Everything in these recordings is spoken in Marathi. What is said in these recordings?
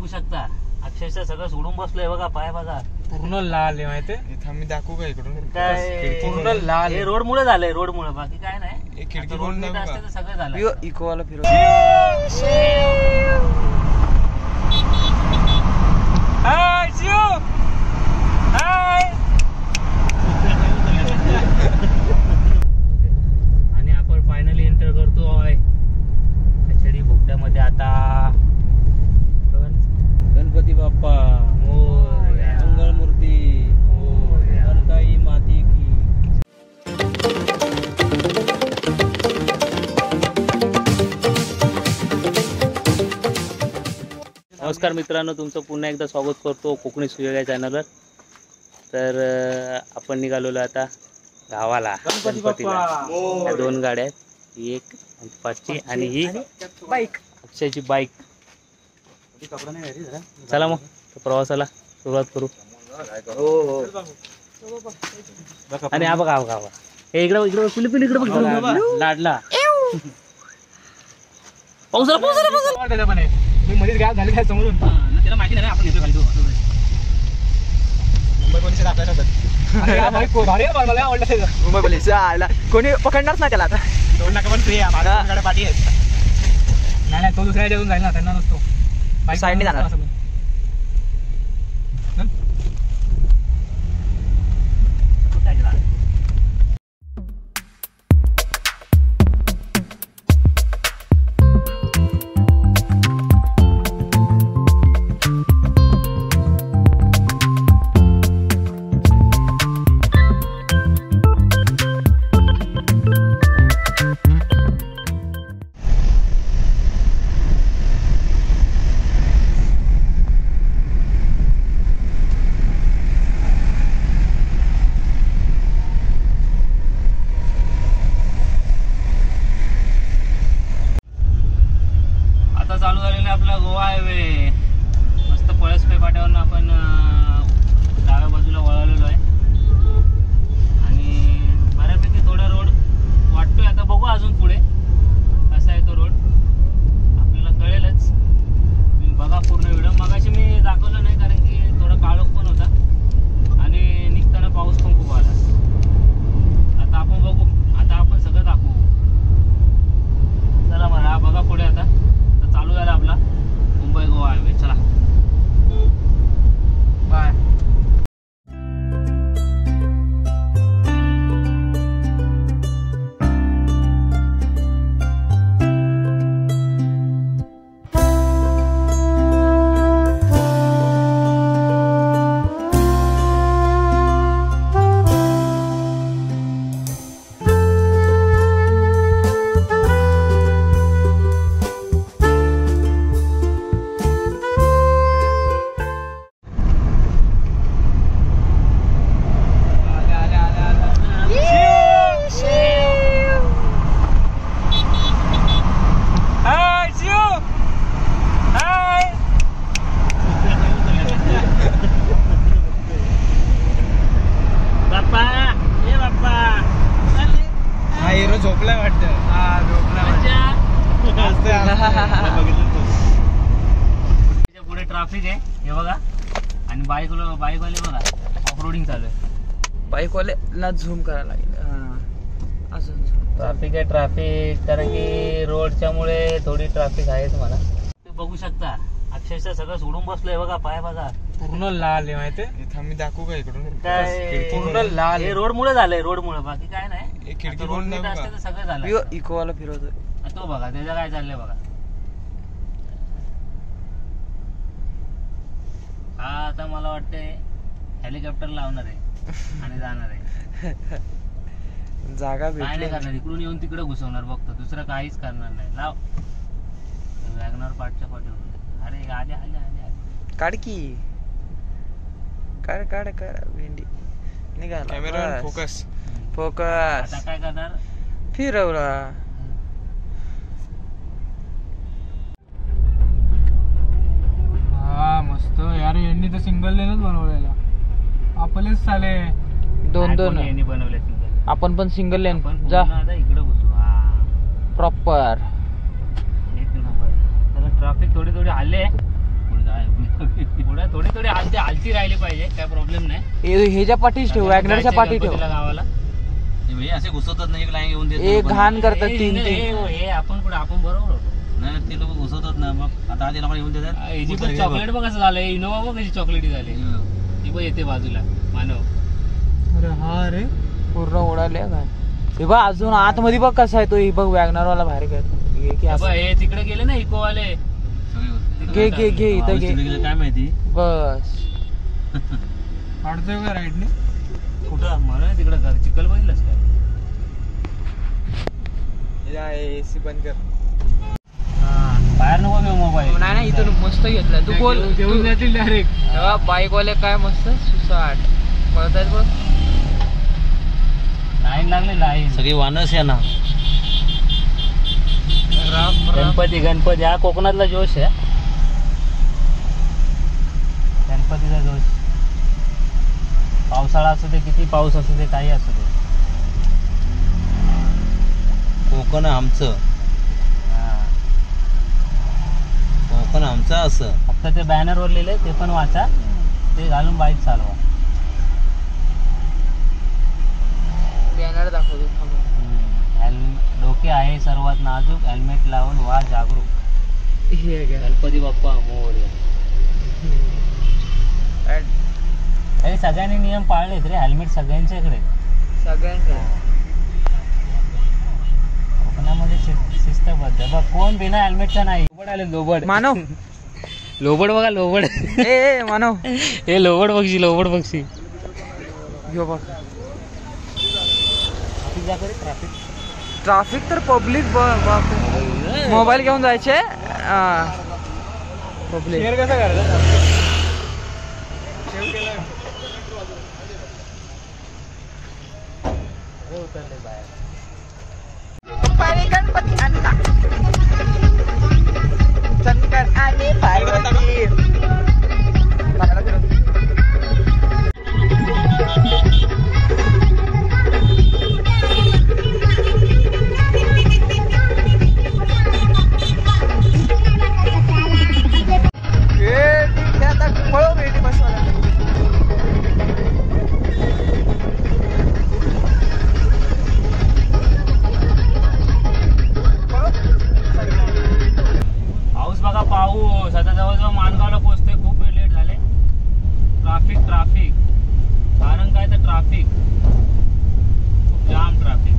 बघू शकता अक्षरशः सगळं सोडून बसलोय बघा. पाय बघा पूर्ण लाल आहे माहितीये. इथं मी दाखवू का इकडून काय पूर्ण लाल हे रोड मुळे झालंय. रोड मुळे बाकी काय नाही. एक खिडकी रोड रोड नीट असते तर सगळं झालं. इकोवाला फिरव. हाय शिव हाय. आणि आपण फायनली एंटर करतोय कचडी बोगद्यामध्ये. आता गणपती बाप्पा मोरया. मंगळमूर्ती मोरया. हरताई माती की. नमस्कार मित्रांनो, तुमचं पुन्हा एकदा स्वागत करतो कोकणी सूर्य चॅनलवर. तर आपण निघालेलो आता गावाला गणपतीला. ह्या दोन गाड्या आहेत, ही एक पाचची आणि ही बाईक. अक्षयची बाईक. चला मग प्रवासाला सुरुवात करू. आणि हा बघा हे इकडं इकडं पिली इकडे बघ लाडला. पाऊस मी मध्येच गायब झाले काय समोरून. त्याला माहिती नाही आपण येतो खाली. मुंबई पोलिस आपल्या मला आवडलं मुंबई पोलिस कोणी पकडणारच नाही त्याला. आता 2 लाख पण फ्री आहे. माझ्याकडे पाठी आहे. नाही तो दुसऱ्या जाऊन जाईल ना, त्यांना नसतो. साईडने जाणार. चालू झालेला आपला गोवा हायवे. मस्त पळसपे फाट्यावरून आपण डाव्या बाजूला वळालेलो आहे. आणि बऱ्यापैकी थोडा रोड वाटतोय. आता बघू अजून पुढे कसा आहे तो रोड, आपल्याला कळेलच. तुम्ही बघा पूर्ण व्हिडिओ. मगाशी मी दाखवलं नाही कारण की थोडा काळोख पण होता आणि निघताना पाऊस पण खूप आला. आता आपण बघू, आता आपण सगळं दाखवू. चला मला बघा पुढे. आता चालू झाला आपला मुंबई गोवा हायवे. चला बाय. झोपलाय वाटतं. पुढे ट्रॅफिक आहे हे बघा. आणि बाईकवाले बघा ऑफरोडिंग चालू आहे. बाईकवाल्याला झूम करायला लागेल. अजून ट्रॅफिक आहे ट्रॅफिक, कारण की रोडच्या मुळे थोडी ट्रॅफिक आहेच. मला ते बघू शकता अक्षरशः सगळं सोडून बसलोय बघा. पाय बघा पूर्ण लाल आहे माहितीये. इथं मी दाखवू का इकडून काय पूर्ण लाल. हे रोड मुळे झालंय. रोड मुळे बाकी काय नाही. एक खिडकी रोड नीट असते तर सगळं झालं. इकोवाला फिरवतोय. तो बघा त्याचं काय चाललंय बघा. हा आता मला वाटतंय हेलिकॉप्टर लावणार आहे आणि जाणार आहे. जागा काय नाही भेटली. करणार, इकडून येऊन तिकडे घुसवणार बघतो. दुसरं काहीच करणार नाही. लाव वॅगनर पाठच्या पाठीवर. अरे आले आले आले आले. काढ की काढ भेंडी निघाला. Camera focus. आता काय करणार, फिरवला. हा मस्त यार. यांनी तर सिंगल लेनच बनवलेला. आपलेच साले दोन यांनी बनवले सिंगल. आपण पण सिंगल लेन पण जा. आता इकडे घुसू. प्रॉपर एक नंबर. ट्रॅफिक थोडी हल्ले. पुढे पुढे थोडी थोडी आलती राहिली पाहिजे, काय प्रॉब्लेम नाही. ह्याच्या पाठीच ठेव, वॅगनरच्या पाठी ठेव. गणपतीला गावाला असे घुसवतात नाही, एक लाईन घेऊन देत एक घाण करतात हे- तीन तीन. हे आपण पुढे आपण बरोबर होतो. नाही, ते लोक घुसवतात ना. मग आता आधी लोकांना येऊन देतात. हिची पण चॉकलेट बघ कसं झालंय, इनोवा बघ कशी चॉकलेटी झाली. ती पण येते बाजूला मानव. अरे हा रे पूर्ण उडाले घाण. हे बघ अजून आतमध्ये बघ कसा आहे तो. हे बघ वॅगनर वाला बाहेर हे तिकडे गेले ना इकोवाले. घे घे घे इथं घे. काय माहिती. बस काढतोय का राईटने. कुठं म्हणून तिकडे घर चिखल बघितलंस काय? एसी बंद कर. बाहेर नको घेऊ मोबाईल. नाही नाही इथून मस्त घेतलाय तू. बोल घेऊन जातील डायरेक्ट. बाईक वाले काय मस्त सुसाट पळतात बघ. लाईन लागली लाईन. सगळी वानस या ना. गणपती हा कोकणातला जोश आहे. गणपतीचा जोश. पावसाळा असू दे, किती पाऊस असू दे, काही असू दे. कोकण आमचं, हा. कोकण आमचं असं. फक्त ते बॅनरवर लिहिले ते पण वाचा, ते घालून बाईक चालवा. बॅनर दाखवतो. डोके आहे सर्वात नाजूक, हेल्मेट लावून वा जागरूक. हे घ्या. गणपती बाप्पा मोरया. अरे सगळ्यांनी नियम पाळलेत रे. हेल्मेट सगळ्यांच्या इकडे. सगळ्यांकडे कोकणामध्ये शिस्तबद्ध बघ. कोण बिना हेल्मेटचा नाही. लोबड आले लोबड. मानव लोबड बघा लोबड. ए मानव हे लोबड बक्षी लोबड बक्षी. यो बघ ट्रॅफिक ट्राफिक तर पब्लिक मोबाईल घेऊन जायचे. पब्लिक शेअर कसा करायचा. उतरले बाहेर. गणपती आणला शंकर आणि पार्वती. पाऊस बघा पाऊस. आता जवळजवळ माणगावला पोहोचतोय. खूप वेळ लेट झाले. ट्राफिक कारण काय तर ट्राफिक खूप जाम ट्राफिक.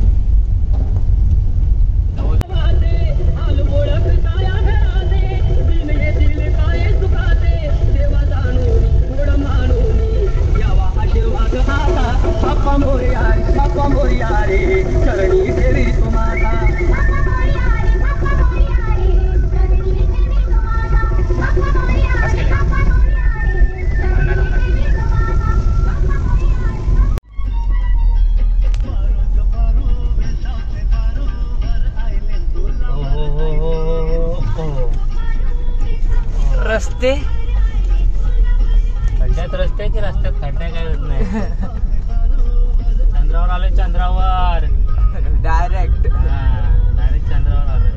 रस्ते खड्ड्यात रस्ते की रस्त्यात खड्ड्या काय होत नाही. चंद्रावर आलोय. चंद्रावर डायरेक्ट. डायरेक्ट चंद्रावर आलोय.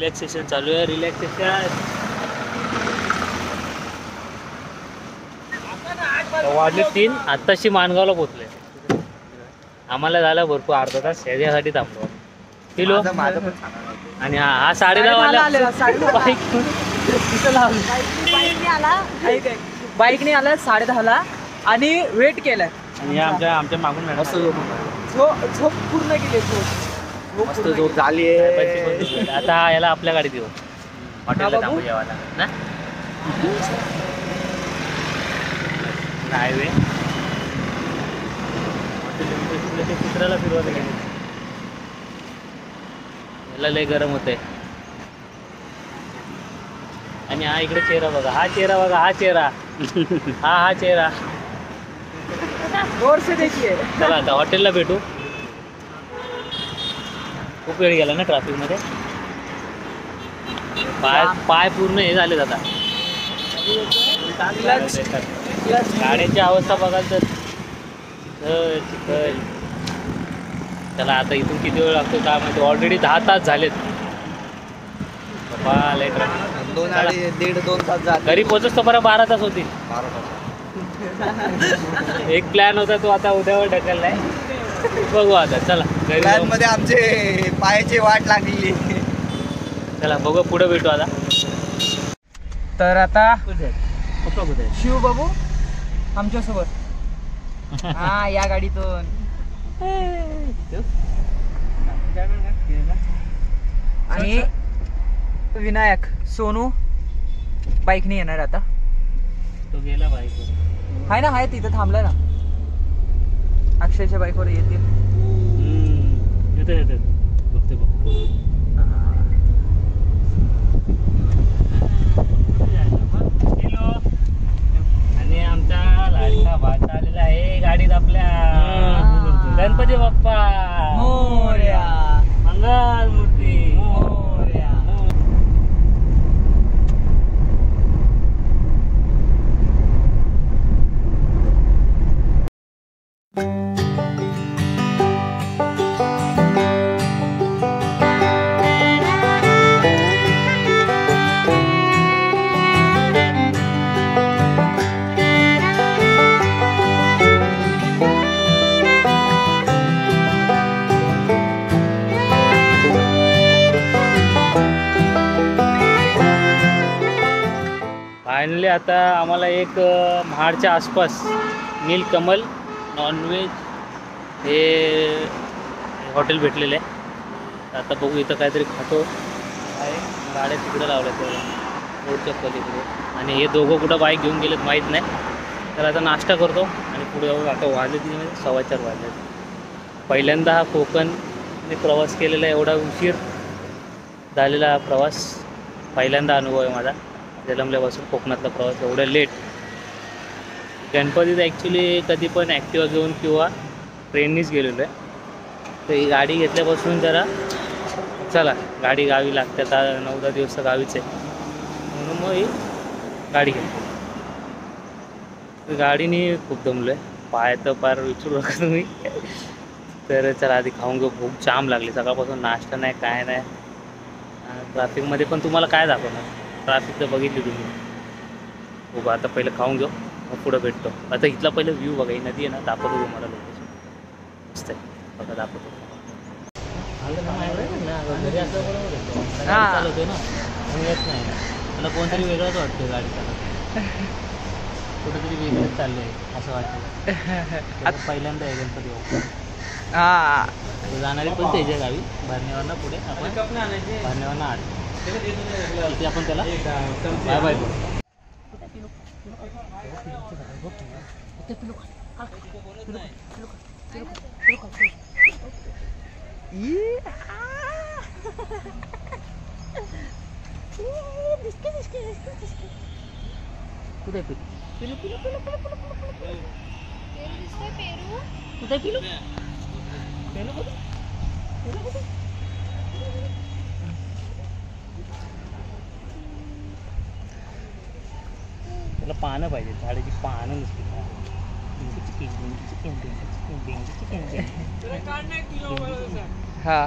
रिलॅक्सेशन चालू आहे. रिलॅक्सेशन वाजले 3. आत्ताशी माणगावला पोहोचले. आम्हाला झालं भरपूर अर्धा तास याच्यासाठी थांबलो. किलो आणि हा 10:30 वाजला. बाईकने आला 10:30 आणि वेट केलाय. आणि आमच्या मागून मॅडम झोप पूर्ण केली. मस्त जोर झाली. आता याला आपल्या गाडीत येऊ. हॉटेलला थांबू जेवायला ना. हायवे चित्राला फिरवत गेली. याला लय गरम होते. आणि हा इकडे चेहरा बघा. हा चेहरा बघा. हा चेहरा हा चेहरा जोर से देखिए. चला आता हॉटेलला भेटू. खूप वेळ गेला ना ट्रॅफिक मध्ये. पाय पूर्ण हे झाले आता. गाड्यांची अवस्था बघाल तर चिखल. त्याला आता इथून किती वेळ लागतो काय माहिती. ऑलरेडी 10 तास झालेत. बाबा लय ट्रॅफिक. 1.5-2 तास झाले. घरी पोहोचच तो बरं 12 तास होतील. 12 तास. एक प्लॅन होता तो आता उद्यावर ढकललाय. बघू आता चला घरी प्लॅन जाऊ. मध्ये आमचे पायाची वाट लागलेली. चला बघू पुढे भेटू आता. तर आता पप्पा कुठे आहेत? शिव बाबू आमच्यासोबत. हा या गाडीतून. आणि विनायक सोनू बाईकने येणार आता. तो गेला बाईकवर. हाय ना हाय तिथं थांबलाय ना. अक्षयच्या बाईकवर येतील. येते येते बघते बघ. हॅलो. आणि आमचा लाडका भात आलेला आहे गाडीत आपल्या. गणपती बाप्पा मोरया. मंगल मूर्ती मोरया. फायनली आता आम्हाला एक महाडच्या आसपास नीलकमल नॉनव्हेज हे हॉटेल भेटलेलं आहे. आता बघू इथं काहीतरी खातो आहे. गाड्या तिकडे लावल्या त्या रोडच्या पलीकडे. आणि हे दोघं कुठं बाईक घेऊन गेलेत माहीत नाही. तर आता नाश्ता करतो आणि पुढे जाऊ. आता वाजले 4:15 वाजले. पहिल्यांदा हा कोकणने प्रवास केलेला एवढा उशीर झालेला प्रवास पहिल्यांदा अनुभव आहे माझा. जन्मल्यापासून कोकणातला प्रवास एवढा लेट. गणपतीत ॲक्च्युली कधी पण ॲक्टिवा घेऊन किंवा ट्रेननीच गेलेलो आहे. तर ही गाडी घेतल्यापासून जरा चला गाडी गावी लागते. आता 9-10 दिवस तर गावीच आहे म्हणून मग ही गाडी घेतली. तर गाडीने खूप दमलो आहे. पाय तर पार विचारू नका तुम्ही. तर चला आधी खाऊन घेऊ. भूक जाम लागली. सकाळपासून नाश्ता नाही काय नाही. ट्रॅफिकमध्ये पण तुम्हाला काय दाखवणार. ट्रॅफिक तर बघितली तुम्ही. हो आता पहिलं खाऊन घेऊ मग पुढं भेटतो. आता इथला पहिलं व्ह्यू बघा. ही नदी आहे ना दाखवतो तुम्हाला लोकेशन. मस्त आहे बघा दाखवतो. घरी असं बरोबर येतो चालवतो ना मग येत नाही. मला कोणतरी वेगळंच वाटतं गाडी चालवतो. कुठंतरी वेगळंच चाललं आहे असं वाटतं. आता पहिल्यांदा आहे गणपती बाप्पा. हा जाणारी पण त्याच्या गावी भरणेवरनं पुढे आपण भरणेवरनं आठ इथे आपण त्याला बाय बाय करू. कुठे पिलू पिलू पिलू पिलू पिलू पिलू कुठे पिलू पेलू कुठे पेलू कुठे. त्याला पानं पाहिजे. झाडाची पानं नसते. हा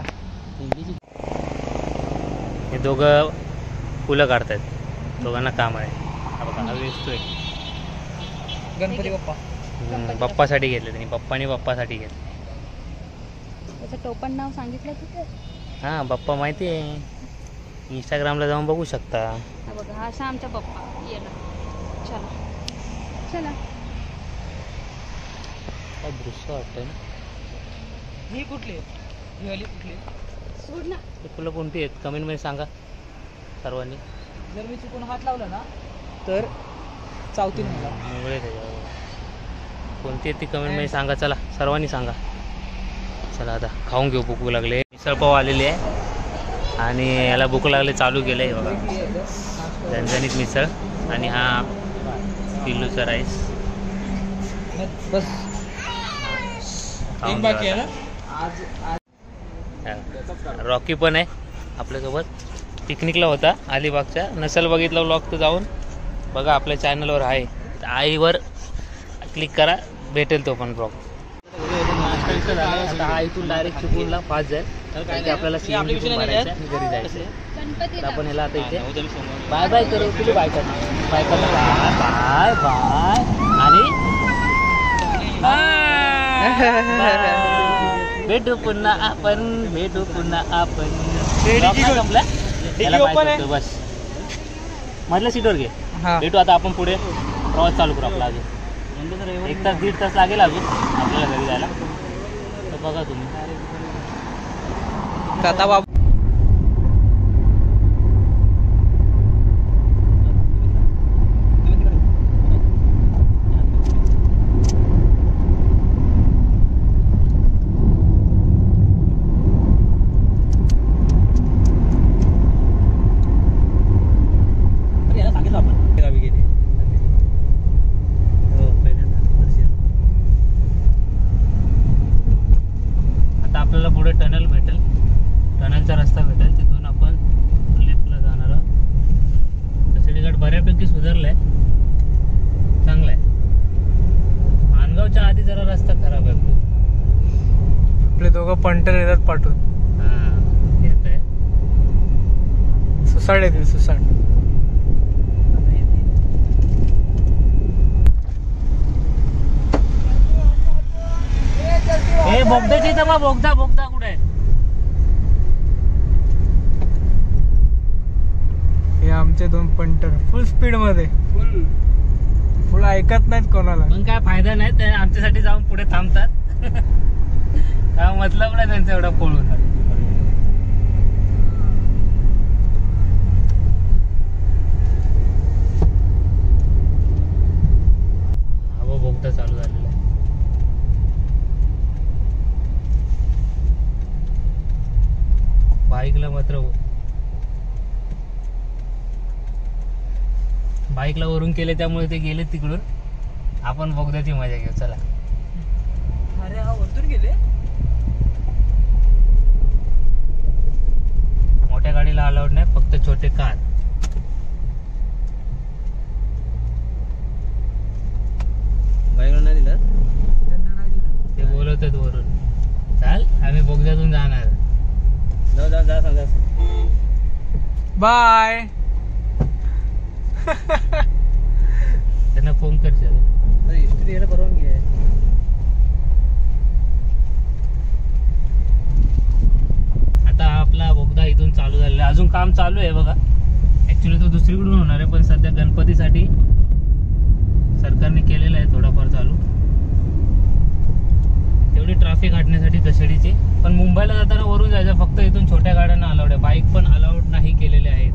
हे दोघं फुलं काढतायत. दोघांना काम आहे. हा बघा हा वेचतोय. गणपती बाप्पा. बाप्पासाठी घेतले त्यांनी. पप्पानी बाप्पासाठी घेतले. त्याचं टोपण नाव सांगितलं तिथे. हां बाप्पा माहिती आहे. इंस्टाग्रामला जाऊन बघू शकता. हा बघा हा असा आमचा पप्पा. ये ना चला चला. काय दृश्य वाटतंय ना. ही कुठली ही वाली कुठली. सोड ना. ते फुलं कोणती आहेत कमेंटमध्ये सांगा सर्वांनी. जर मी चुकून हात लावला ना तर चावतील मला. मुगळे त्याच्यावर कोणती आहेत ती कमेंटमध्ये सांगा. चला सर्वांनी सांगा. चला आता खाऊन घेऊ. भूक लागले. मिसळपाव आलेली आहे आणि याला भूक लागले चालू केलं आहे बघा. झणझणीत मिसळ आणि हा पिल्लूचा राईस. बस खाऊन घेऊ आता. रॉकी पण आहे आपल्यासोबत. पिकनिकला होता अलिबागच्या. नसेल बघितला व्लॉग तर जाऊन बघा, आपल्या चॅनलवर आहे. आईवर क्लिक करा, भेटेल तो पण ब्लॉग. आता हा इथून डायरेक्ट चिपळूणला फास्ट जाईल. कारण की आपल्याला CNG पण भरायचं आहे, घरी जायचं आहे. तर आपण ह्याला आता इथे बाय बाय करू. तुझी बाय कर, बाय कर, बाय बाय बाय आणि भेटू पुन्हा आपण, भेटू पुन्हा आपण. संपला बस, मधल्या सीटवर घे. भेटू आता आपण पुढे प्रवास चालू करू आपला. अजून 1 तास 1.5 तास लागेल अजून आपल्याला घरी जायला. तर बघा तुम्ही कथा बाबू. आपल्याला पुढे टनल भेटेल, टनलचा रस्ता भेटेल. तिथून आपण लेफ्टला जाणार आहोत. तसडी घाट बऱ्यापैकी सुधारलाय, चांगला आहे. मानगावच्या आधी जरा रस्ता खराब आहे खूप. आपले दोघं पंटर येतात पाठवून. हा येत आहे. सुसाट येतील, सुसाट. हे बोगद्याची इथं बा, बोगदा बोगदा कुठे आहे? हे आमचे 2 पंटर फुल स्पीड मध्ये, फुल ऐकत नाहीत कोणाला. पण काय फायदा नाही, ते आमच्यासाठी जाऊन पुढे थांबतात. काय मतलब नाही त्यांचा एवढा पळून. हा बोगदा चालू झालेला आहे. बाईकला वरून केले त्यामुळे ते गेले तिकडून. आपण बोगद्याची मजा घेऊ चला. अरे हा वरतून गेले. मोठ्या गाडीला अलाउड नाही, फक्त छोटे कार. बाईला नाही दिलं, त्यांना नाही दिलं. ते बोलवतात वरून, चाल आम्ही बोगद्यातून जाणार. जाऊ जा जा जा. बाय. त्यांना फोन करशील. हिस्ट्री द्यायला परवानगी आहे. आता आपला बोगदा इथून चालू झालेला आहे. अजून काम चालू आहे बघा. ऍक्च्युली तो दुसरीकडून होणार आहे, पण सध्या गणपतीसाठी सरकारने केलेलं आहे थोडाफार चालू. तेवढी ट्रॅफिक हटण्यासाठी दशडीची. पण मुंबईला जाताना वरून जायचं, फक्त इथून छोट्या गाड्यांना अलाउड आहे. बाईक पण अलाउड नाही केलेले आहेत,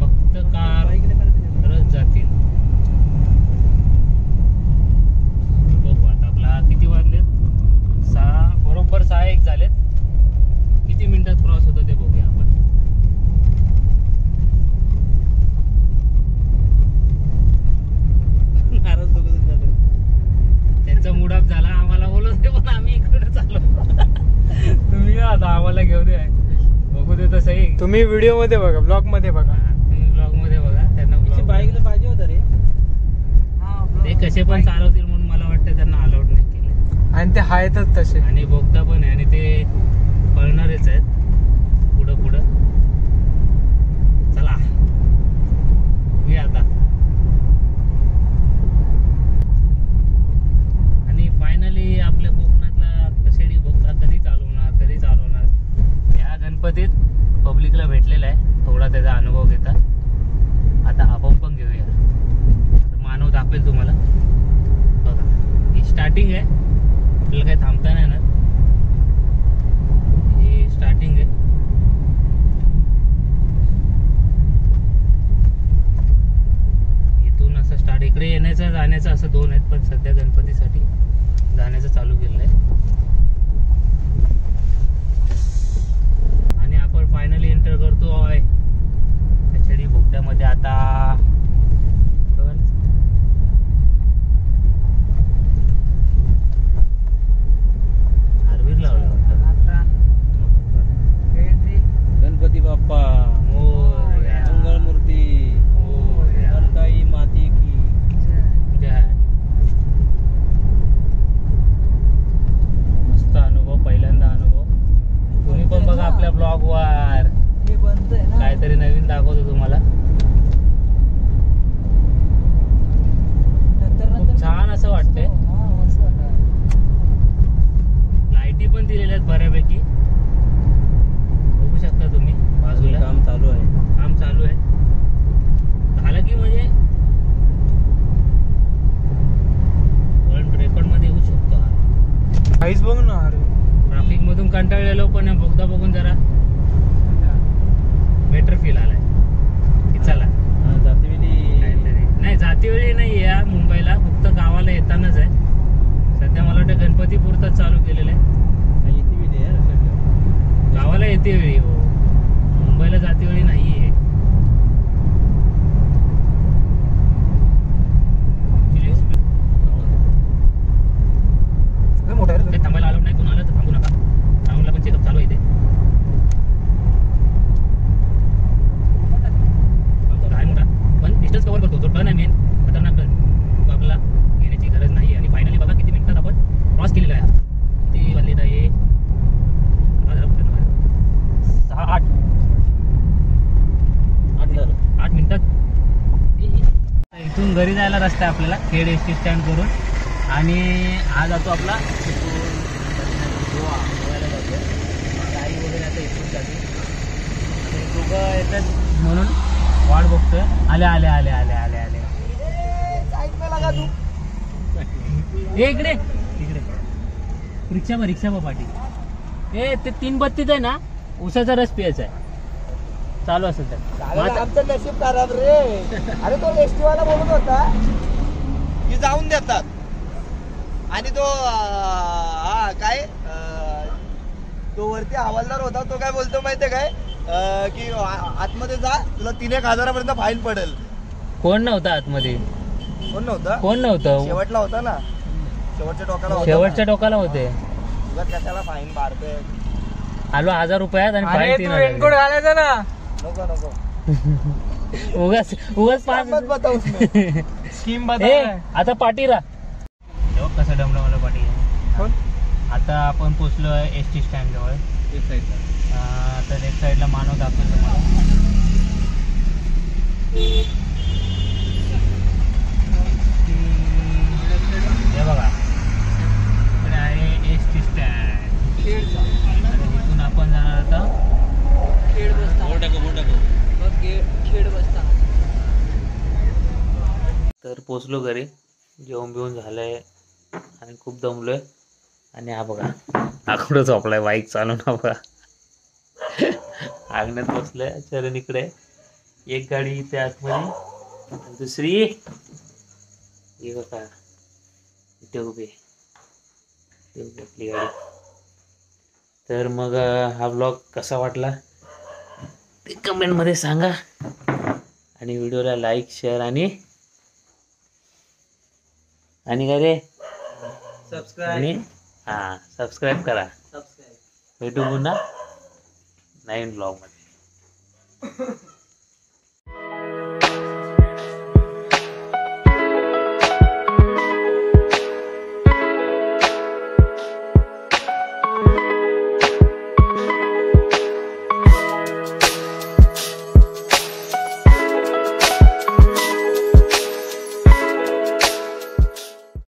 फक्त कारच जातील. बघू आता आपला किती वाजलेत, 6 बरोबर 6:01 झालेत. किती मिनिटात क्रॉस होतं ते बघूया आपण. त्यांचा मूड ऑफ झाला, आम्हाला बोलत होते पण आम्ही इकडे चाललो. तुम्ही आता आम्हाला घेऊ दे, बघू दे तर सही. तुम्ही व्हिडिओ मध्ये बघा, ब्लॉग मध्ये बघा. तुम्ही ब्लॉग मध्ये बघा. त्यांना बाईकला पाहिजे होतं रे. ते कसे पण चालवतील म्हणून मला वाटतं त्यांना अलाउड नाही केलं. आणि ते आहेतच तसे. आणि बोगदा पण आहे आणि ते पळणारेच आहेत पुढं पुढं. चला बघूया आता. आणि फायनली आपल्या कोकणातला कसेडी बोगदा कधी चालू होणार. या गणपतीत पब्लिकला भेटलेला आहे, थोडा त्याचा अनुभव घेता. आता आपण पण घेऊया. आता मानव दाखवेल तुम्हाला. बघा ही स्टार्टिंग आहे, आपल्याला काही थांबता नाही ना. ही स्टार्टिंग आहे. इथून असं स्टार्ट, इकडे येण्याचं जाण्याचं असं 2 आहेत, पण सध्या गणपतीसाठी जाण्याचं चालू केलेलं आहे. आणि आपण फायनली एंटर करतोय कचडी बोगद्यामध्ये. आता साईज बघ ना. अरे ट्रॅफिक मधून कंटाळलेलो पण बोगदा बघून जरा बेटर फील आलाय की चला जातीवेली काहीतरी. नाही जातीवेळी नाही या मुंबईला, फक्त गावाला येतानाच आहे. सध्या मला वाटतं गणपतीपुरतच चालू केलेलं आहे. येतीवेली आहे लक्षात ठेव. गावाला येते वेळी हो, मुंबईला जाते वेळी नाहीये. मोठा आहे रे. ते थांबायला आलो नाही, कोण आलं तर थांबू नका. राऊंडला पण चेकअप चालू आहे इथे. आहे मोठा पण डिस्टन्स कव्हर करतो. जो टर्न आहे मेन खतरनाक टर्न, तो आपल्याला घेण्याची गरज नाही. आणि फायनली बघा किती मिनिटात आपण क्रॉस केलेला आहे. किती वाजले तर हे 8 मिनिटात. इथून घरी जायला रस्ता आहे आपल्याला, खेड एस टी स्टँड करून. आणि हा जातो आपला गोव्याला जातो. गाडी वगैरे आता इथून जाते. आणि दोघं येतात म्हणून वाट बघतोय. आले आले आले आले आले आले इकडे इकडे रिक्षा बा पाठी. ए ते 3 बत्तीच आहे ना, उसाचा रस पियाचा आहे. चालू असेल तर आमचं नशीब खराब रे. अरे तो एसटी वाला बोलत होता की जाऊन देतात. आणि तो काय तो वरती हवालदार होता, तो काय बोलतो माहितीये काय की आतमध्ये जा, तुला 3-1 हजारापर्यंत फाईन पडेल. कोण नव्हता आतमध्ये? कोण नव्हतं? कोण नव्हतं? शेवटला होता ना, शेवटच्या टोकाला होता. शेवटच्या टोकाला होते. तुला कशाला फाईन मारतोय? आलो 1000 रुपयात आणि फाईन 3000. रेनकोट घालायचा ना. नको नको उगाच 5 बताऊस स्कीम आता पाठी राहा. कसं डमडमाला पाठी आहे. आता आपण पोचलो आहे एस टी स्टँड जवळ. एक साईडला तर एक साईडला मानव दाखवतो तुम्हाला. हे बघा इकडे आहे एस टी स्टँड. आणि इथून आपण जाणार आता खेड बसता. तर पोचलो घरी, जेवण बिवून झालंय आणि खूप दमलोय. आणि हा बघा हा कुठं झोपलाय बाईक चालून. हा बघा अंगणात बसलाय. चरण इकडे एक गाडी इथे आतमध्ये, दुसरी हे बघा इथे उभी आपली गाडी. तर मग हा ब्लॉग कसा वाटला ते कमेंटमध्ये सांगा. आणि व्हिडिओला लाईक शेअर आणि काय रे आणि सबस्क्राईब करा. भेटू पुन्हा नवीन ब्लॉगमध्ये.